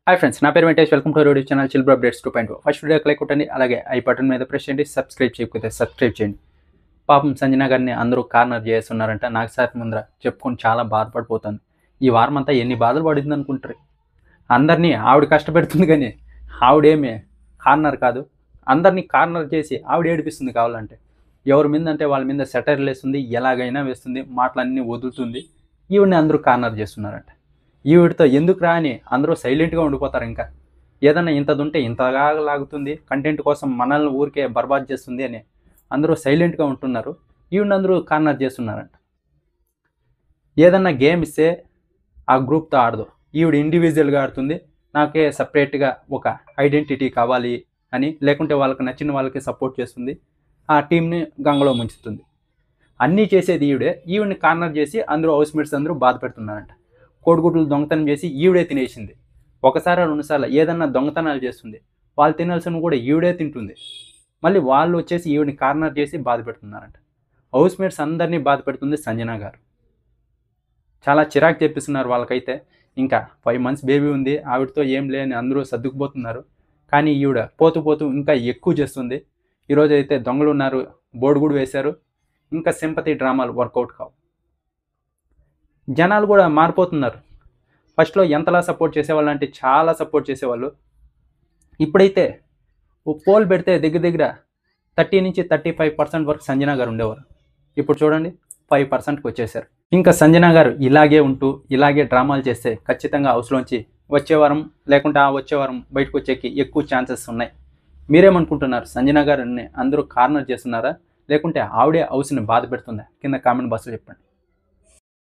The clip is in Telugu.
హాయ్ ఫ్రెండ్స్, నా పేరు Venkatesh. Welcome to YouTube channel chill bro updates 2.0. First వీడియోకి లైక్ కొట్టండి, అలాగే ఐ బటన్ మీద ప్రెస్ చేయండి. సబ్స్క్రైబ్ చేయకపోతే సబ్స్క్రైబ్ చేయండి. పాపం సంజన గారిని అందరూ కార్నర్ చేస్తున్నారంట. నాకు సార్ ముందర చెప్పుకొని చాలా బాధపడిపోతాను. ఈ వారం అంతా ఎన్ని బాధలు పడింది అనుకుంటారు. అందరినీ ఆవిడ కష్టపెడుతుంది, కానీ ఆవిడేమి కార్నర్ కాదు. అందరినీ కార్నర్ చేసి ఆవిడ ఏడిపిస్తుంది. కావాలంటే ఎవరి మీద అంటే వాళ్ళ మీద సెటైర్లు వేస్తుంది, ఎలాగైనా వేస్తుంది, మాటలన్నీ వదులుతుంది. ఈవిడని అందరూ కార్నర్ చేస్తున్నారంట. ఈవిడితో ఎందుకు రా అని అందరూ సైలెంట్గా ఉండిపోతారు. ఇంకా ఏదన్నా ఇంతది ఉంటే ఇంతగా లాగుతుంది, కంటెంట్ కోసం మనల్ని ఊరికే బర్బాద్ చేస్తుంది అని అందరూ సైలెంట్గా ఉంటున్నారు. ఈవిడిని అందరూ కార్నర్ చేస్తున్నారంట. ఏదన్నా గేమ్ ఇస్తే ఆ గ్రూప్తో ఆడదు, ఈవిడ ఇండివిజువల్గా ఆడుతుంది. నాకే సపరేట్గా ఒక ఐడెంటిటీ కావాలి అని, లేకుంటే వాళ్ళకి నచ్చిన వాళ్ళకి సపోర్ట్ చేస్తుంది, ఆ టీంని గంగలో ముంచుతుంది. అన్నీ చేసేది ఈవిడే. ఈవిడిని కార్నర్ చేసి అందరూ హౌస్మేట్స్ అందరూ బాధ పెడుతున్నారంట. కోడిగుడ్లు దొంగతనం చేసి ఈవిడే తినేసింది. ఒకసారి రెండుసార్లు ఏదన్నా దొంగతనాలు చేస్తుంది, వాళ్ళు తినాల్సిన కూడా ఈవిడే తింటుంది. మళ్ళీ వాళ్ళు వచ్చేసి ఈవిడిని కార్నర్ చేసి బాధ పెడుతున్నారంట. హౌస్మేట్స్ అందరినీ బాధ పెడుతుంది సంజన గారు. చాలా చిరాకు తెప్పిస్తున్నారు వాళ్ళకైతే. ఇంకా 5 months బేబీ ఉంది, ఆవిడతో ఏం లేని అందరూ సర్దుకుపోతున్నారు. కానీ ఈవిడ పోతూ పోతూ ఇంకా ఎక్కువ చేస్తుంది. ఈరోజు అయితే దొంగలు ఉన్నారు, బోర్డు కూడా వేశారు. ఇంకా సింపతి డ్రామాలు వర్కౌట్ కావు. జనాలు కూడా మారిపోతున్నారు. ఫస్ట్లో ఎంతలా సపోర్ట్ చేసేవాళ్ళు అంటే చాలా సపోర్ట్ చేసేవాళ్ళు. ఇప్పుడైతే ఓ పోల్ పెడితే దగ్గర 30 నుంచి 35% వరకు సంజన గారు ఉండేవారు. ఇప్పుడు చూడండి 5%కి వచ్చేసారు. ఇంకా సంజన గారు ఇలాగే ఉంటూ ఇలాగే డ్రామాలు చేస్తే ఖచ్చితంగా హౌస్లోంచి వచ్చే వారం లేకుంటే ఆ వచ్చే వారం బయటకు వచ్చేకి ఎక్కువ ఛాన్సెస్ ఉన్నాయి. మీరేమనుకుంటున్నారు? సంజన గారిని అందరూ కార్నర్ చేస్తున్నారా, లేకుంటే ఆవిడే హౌస్ని బాధ పెడుతుందా? కింద కామెంట్ బాక్స్లో చెప్పండి.